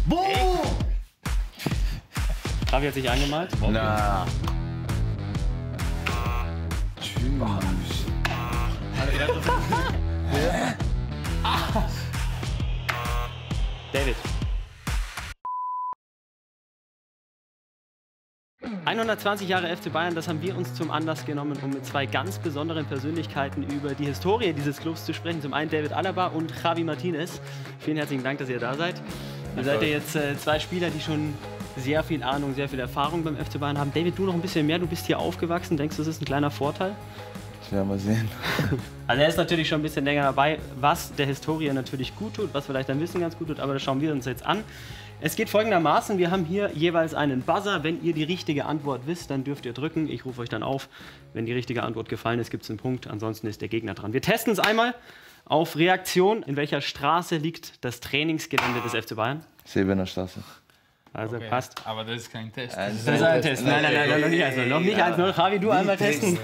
Boah! Javi hat sich angemalt. Na. Tschüss. David. 120 Jahre FC Bayern, das haben wir uns zum Anlass genommen, um mit zwei ganz besonderen Persönlichkeiten über die Historie dieses Clubs zu sprechen. Zum einen David Alaba und Javi Martinez. Vielen herzlichen Dank, dass ihr da seid. Ihr seid ja jetzt zwei Spieler, die schon sehr viel Ahnung, sehr viel Erfahrung beim FC Bayern haben. David, du noch ein bisschen mehr, du bist hier aufgewachsen. Denkst du, das ist ein kleiner Vorteil? Ja, mal sehen. Also er ist natürlich schon ein bisschen länger dabei, was der Historie natürlich gut tut, was vielleicht dein Wissen ganz gut tut, aber das schauen wir uns jetzt an. Es geht folgendermaßen, wir haben hier jeweils einen Buzzer. Wenn ihr die richtige Antwort wisst, dann dürft ihr drücken. Ich rufe euch dann auf. Wenn die richtige Antwort gefallen ist, gibt es einen Punkt. Ansonsten ist der Gegner dran. Wir testen es einmal auf Reaktion. In welcher Straße liegt das Trainingsgelände des FC Bayern? Sebener Straße. Also Okay, passt. aber das ist kein Test. Das ist ein Test. Nein, noch nicht 1-0. Noch nicht 1-0. Javi, du einmal testen.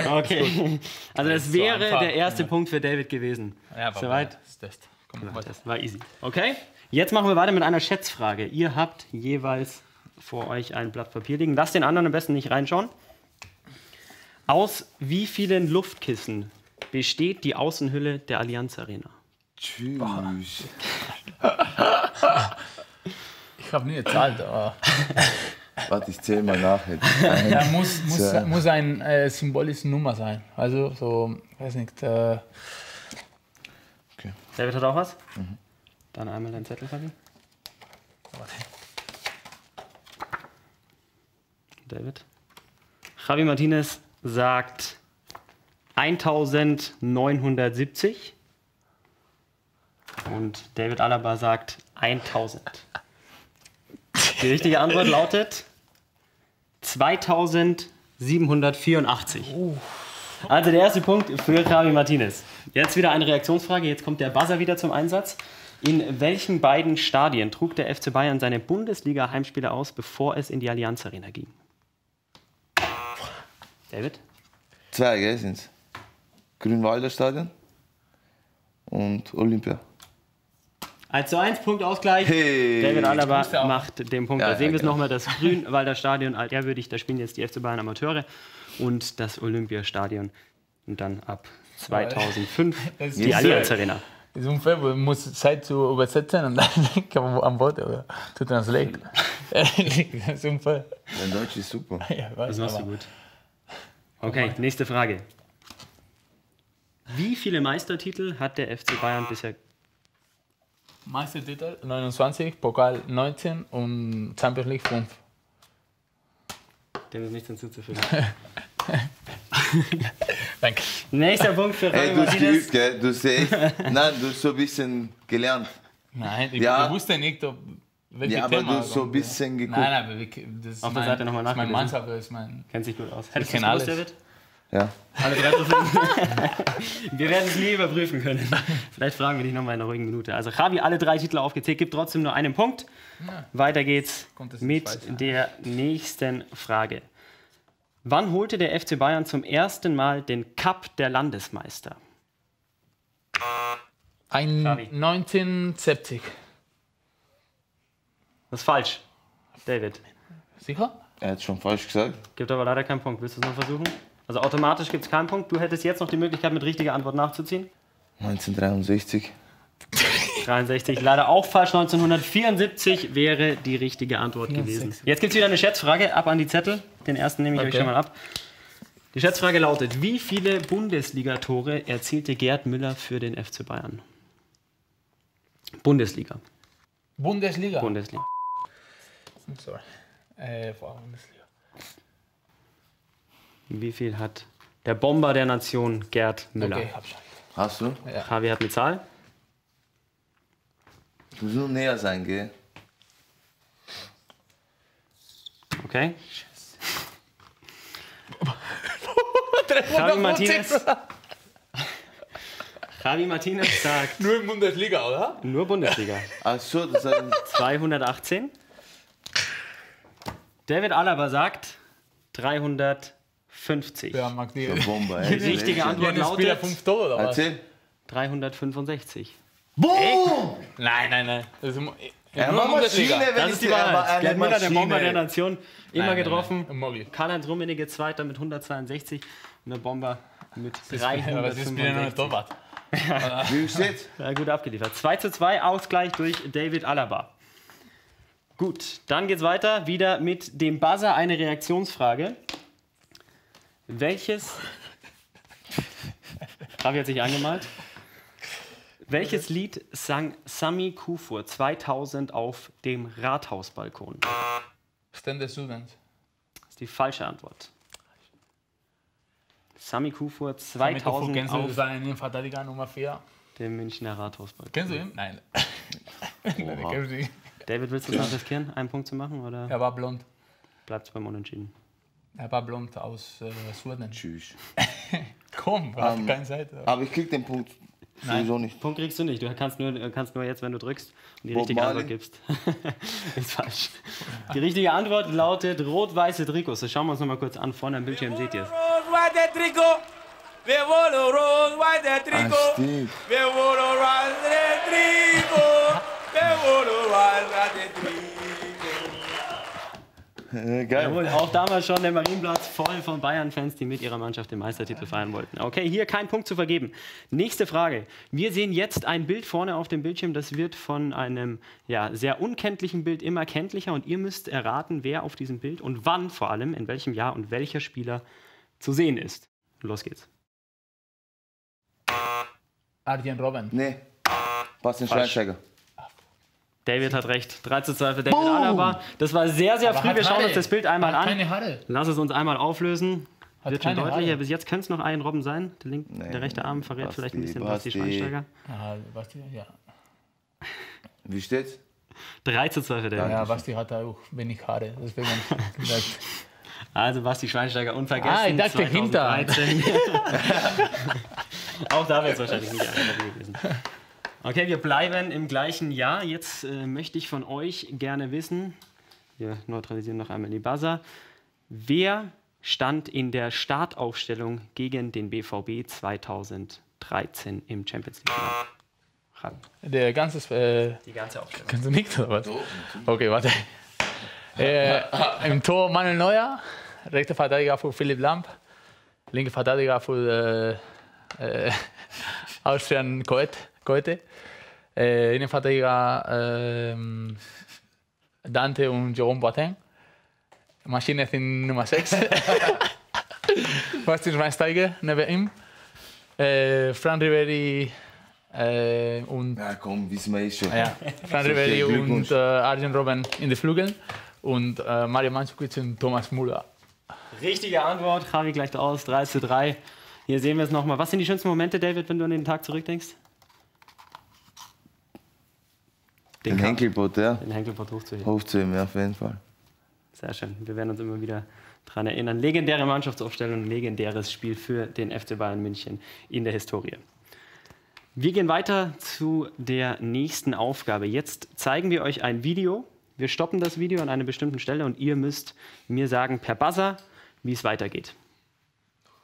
Okay. Also das wäre einfach, der erste Punkt für David gewesen. Ja, aber Soweit? das ist Test. Komm, Ja, weiter. das war easy. Okay, jetzt machen wir weiter mit einer Schätzfrage. Ihr habt jeweils vor euch ein Blatt Papier liegen. Lasst den anderen am besten nicht reinschauen. Aus wie vielen Luftkissen besteht die Außenhülle der Allianz Arena? Tschüss. Ich habe nie gezahlt, aber Warte, ich zähle mal nach jetzt. ja, muss ein symbolische Nummer sein. Also so, weiß nicht. David hat auch was? Dann einmal dein Zettel, Fabi. David. Javi Martinez sagt 1970 und David Alaba sagt 1000. Die richtige Antwort lautet 2784. Also der erste Punkt für Javi Martinez. Jetzt wieder eine Reaktionsfrage, jetzt kommt der Buzzer wieder zum Einsatz. In welchen beiden Stadien trug der FC Bayern seine Bundesliga-Heimspiele aus, bevor es in die Allianz Arena ging? David? 2, gell, sind's? Grünwalder Stadion und Olympia. 1:1, Punktausgleich. Hey. David Alaba wusste auch. macht den Punkt. Ja, Da sehen wir es genau. nochmal, das Grünwalder Stadion, altehrwürdig, da spielen jetzt die FC Bayern Amateure und das Olympiastadion. Und dann ab 2005 Das die ist- Allianz Arena. Das ist unfair, weil man muss Zeit zu übersetzen und dann kann man am Wort oder zu translate. Das ist unfair. Dein Deutsch ist super. Ja, Das weiß, machst du aber gut. Okay, nächste Frage. Wie viele Meistertitel hat der FC Bayern bisher? Meistertitel 29, Pokal 19 und Champions League 5. Dem ist nichts hinzuzufügen. Danke. Nächster Punkt für Hey, Javi du hast Martinez. geübt, gell? Du hast echt, nein, du hast so ein bisschen gelernt. Nein, ich, Ja. ich wusste nicht, ob welches Ja, aber Thema du hast so ein kommt. bisschen geguckt. Nein, aber das ist Auf der mein, Seite nochmal das ist mein nachgelesen. Mannschaft, das ist mein... Kennt sich gut aus. Hättest du kenn es gewusst, alles. David? Ja. Alle drei Prozent. Wir werden es nie überprüfen können. Vielleicht fragen wir dich nochmal in einer ruhigen Minute. Also Javi, alle 3 Titel aufgezählt, gibt trotzdem nur einen Punkt. Weiter geht's Kommt das in mit Schweiz, ja. der nächsten Frage. Wann holte der FC Bayern zum ersten Mal den Cup der Landesmeister? Xavi. 1970. Das ist falsch. David. Sicher? Er hat schon falsch gesagt. Gibt aber leider keinen Punkt. Willst du es noch versuchen? Also automatisch gibt es keinen Punkt. Du hättest jetzt noch die Möglichkeit, mit richtiger Antwort nachzuziehen. 1963. 63, leider auch falsch. 1974 wäre die richtige Antwort gewesen. Jetzt gibt es wieder eine Schätzfrage. Ab an die Zettel. Den ersten nehme ich euch Okay. schon mal ab. Die Schätzfrage lautet: Wie viele Bundesliga-Tore erzielte Gerd Müller für den FC Bayern? Bundesliga. Bundesliga. Bundesliga. Sorry. Vor Bundesliga. Wie viel hat der Bomber der Nation Gerd Müller? Okay, hab schon. Hast du? Javi hat eine Zahl. Ich muss nur näher sein, gell? Okay. Javi Martinez. Javi Martinez sagt Nur in Bundesliga, oder? nur Bundesliga. Ach so, das ist ein 218. David Alaba sagt 350. Ja, mag die. Bomber. Die richtige Antwort Spieler lautet 5 Tore, oder was? Erzähl. 365. Boom! Nein. Das ist Er nur war Bundesliga. Maschine, wenn Das ich ist die dir, er war Wahrheit. eine Gerd Müller, der Bomber der Maschine. Nation, immer Nein, getroffen. unmöglich. Karl-Heinz Rummenigge Zweiter mit 162 und der Bomber mit Aber das ist wieder nur ein 365. Torwart. Wie steht's? Ja, gut abgeliefert. 2:2, Ausgleich durch David Alaba. Gut, dann geht's weiter. Wieder mit dem Buzzer eine Reaktionsfrage. Welches... Ravi hat sich angemalt. Welches Lied sang Sami Kufur 2000 auf dem Rathausbalkon? Stand the Students. Das ist die falsche Antwort. Sami Kufur Kennst 2000 du auf seinen Verteidiger Nummer 4? dem Münchner Rathausbalkon. Kennst du ihn? Nein. Nein, kennst du ihn? David, willst du es noch riskieren, einen Punkt zu machen oder Er war blond. bleibt es beim Unentschieden? Er war blond aus Sweden. Tschüss. Komm, hat keine Zeit. Aber ich krieg den Punkt sowieso nicht. Punkt kriegst du nicht. Du kannst nur jetzt, wenn du drückst und die Bob richtige Marley. Antwort gibst. Ist falsch. Die richtige Antwort lautet rot-weiße Trikots. Das schauen wir uns noch mal kurz an. Vorne am Bildschirm seht ihr es. Rose, white Trikot. Wir wollen rose, white Trikot. stimmt. Wir wollen white Trikot. Wir wollen white Trikot. Geil. Jawohl, auch damals schon der Marienplatz voll von Bayern-Fans, die mit ihrer Mannschaft den Meistertitel feiern wollten. Okay, hier kein Punkt zu vergeben. Nächste Frage. Wir sehen jetzt ein Bild vorne auf dem Bildschirm. Das wird von einem sehr unkenntlichen Bild immer kenntlicher. Und ihr müsst erraten, wer auf diesem Bild und wann vor allem, in welchem Jahr und welcher Spieler zu sehen ist. Los geht's. Arjen Robben. Nee. Bastian Schweinsteiger. David hat recht. 3:2 für David Alaba. Das war sehr, sehr früh. Wir schauen uns das Bild einmal an. Keine Haare. Lass es uns einmal auflösen. Hat Wird schon keine deutlicher. Haare. Bis jetzt könnte es noch Arjen Robben sein. Der rechte Arm verrät Basti, vielleicht ein bisschen Basti. Basti Schweinsteiger. Ah, Basti, ja. Wie steht's? 3:2 für David. Ja, Basti hat auch wenig Haare. Deswegen gesagt. Also Basti Schweinsteiger unvergessen. Ah, ich dachte hinter. 2013. Auch da wäre es wahrscheinlich nicht einfach gewesen. Okay, wir bleiben im gleichen Jahr. Jetzt möchte ich von euch gerne wissen, wir neutralisieren noch einmal die Buzzer, wer stand in der Startaufstellung gegen den BVB 2013 im Champions League? Der ganze. Die ganze Aufstellung. Kannst du nicht, oder was? Okay, warte. Im Tor Manuel Neuer, rechter Verteidiger für Philipp Lahm, linker Verteidiger für Austrian Coete, Innenverteidiger Dante und Jerome Boateng, Maschine sind Nummer 6, Bastian Schweinsteiger neben ihm, Fran Ribéry und Ja, komm, wissen wir schon. ja, Fran Ribéry Glückwunsch. und Arjen Robben in den Flügeln und Mario Mandzukic und Thomas Müller. Richtige Antwort, Javi gleicht aus, 3:3. Hier sehen wir es nochmal. Was sind die schönsten Momente, David, wenn du an den Tag zurückdenkst? Den Henkelbot, ja. Den Henkelpott hochzuheben. Hochzuheben, ja, auf jeden Fall. Sehr schön. Wir werden uns immer wieder daran erinnern. Legendäre Mannschaftsaufstellung, legendäres Spiel für den FC Bayern München in der Historie. Wir gehen weiter zu der nächsten Aufgabe. Jetzt zeigen wir euch ein Video. Wir stoppen das Video an einer bestimmten Stelle und ihr müsst mir sagen per Buzzer, wie es weitergeht.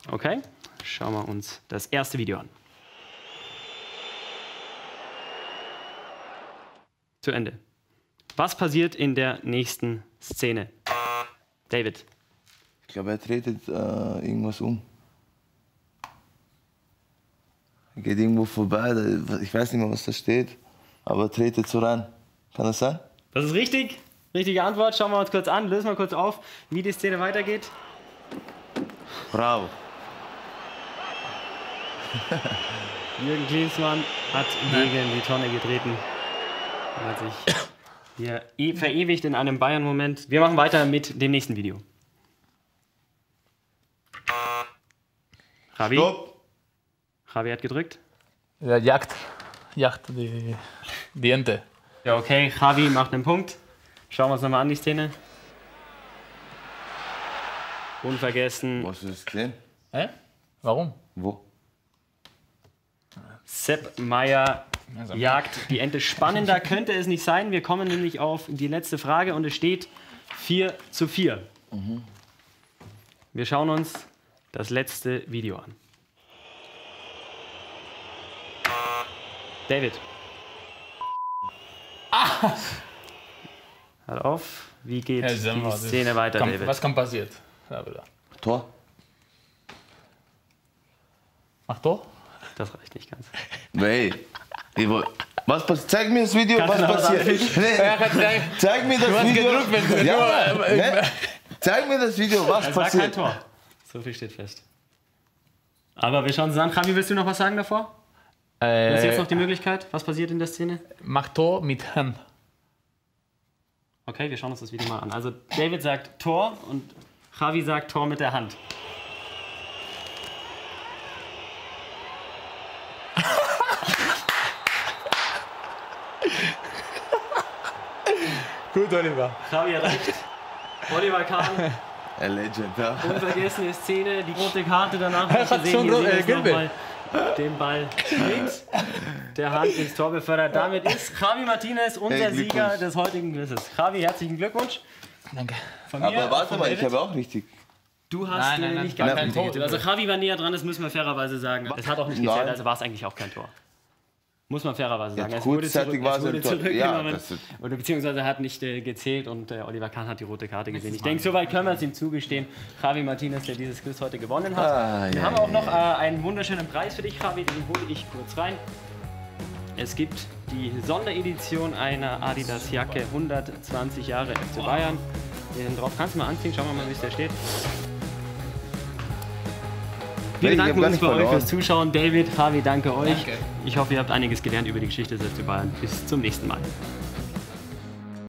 Okay? Schauen wir uns das erste Video an. Zu Ende. Was passiert in der nächsten Szene? David. Ich glaube, er tretet irgendwas um. Er geht irgendwo vorbei, ich weiß nicht mehr, was da steht, aber er tretet so rein. Kann das sein? Das ist richtig. Richtige Antwort. Schauen wir uns kurz an. Lösen wir kurz auf, wie die Szene weitergeht. Bravo. Jürgen Klinsmann hat gegen die Tonne getreten. Er hat sich hier verewigt in einem Bayern-Moment. Wir machen weiter mit dem nächsten Video. Javi? Stopp! Javi hat gedrückt. Ja, Jagd die Ente. Ja, okay. Javi macht einen Punkt. Schauen wir uns nochmal an, die Szene. Unvergessen. Was ist das gesehen? Hä? Warum? Wo? Sepp Maier jagt die Ente. Spannender könnte es nicht sein. Wir kommen nämlich auf die letzte Frage und es steht 4:4. Wir schauen uns das letzte Video an. David, Hört auf. Wie geht Ja, sagen wir, die das Szene weiter, David? Was kann passieren? Ja, bitte. Tor. Mach Tor? Das reicht nicht ganz. Nee. Was passiert? Zeig mir das Video, Kannst was du noch was passiert. Nee, zeig mir das Du hast Video. gedrückt, wenn du Ja, ne? Zeig mir das Video, was Es war kein passiert. Tor. So viel steht fest. Aber wir schauen uns an. Javi, willst du noch was sagen davor? Du hast jetzt noch die Möglichkeit. Was passiert in der Szene? Mach Tor mit Hand. Okay, wir schauen uns das Video mal an. Also David sagt Tor und Javi sagt Tor mit der Hand. Gut, Oliver. Javi hat recht. Oliver Kahn, A legend, ja. unvergessene Szene, die rote Karte danach noch hat gesehen. schon Hier sehen wir es gelbe. noch mal. Den Ball mit der Hand ins Tor befördert. Damit ist Javi Martinez unser Hey, Sieger Glückwunsch. des heutigen Quizes. Javi, herzlichen Glückwunsch. Danke. Von mir, Aber warte von mal, ich David. habe auch richtig. Du hast Nein, nicht kein ganz richtig Tor. getippt. Also Javi war näher dran, das müssen wir fairerweise sagen. Es hat auch nicht gezählt, Nein. also war es eigentlich auch kein Tor. Muss man fairerweise sagen. Ja, Es wurde, kurzzeitig war es ein Tor. zurückgenommen. Ja, das ist- oder beziehungsweise hat nicht gezählt und Oliver Kahn hat die rote Karte gesehen. Ich denke, soweit können wir es ihm zugestehen. Javi Martinez, der dieses Quiz heute gewonnen hat. Wir haben auch noch einen wunderschönen Preis für dich, Javi, den hole ich kurz rein. Es gibt die Sonderedition einer Adidas-Jacke, 120 Jahre FC Bayern. Den drauf kannst du mal anziehen, schauen wir mal, wie es da steht. Wir Nee, ich hab bedanken gar uns nicht bei euch verloren. fürs Zuschauen. David, Javi, danke euch. Danke. Ich hoffe, ihr habt einiges gelernt über die Geschichte des FC Bayern. Bis zum nächsten Mal.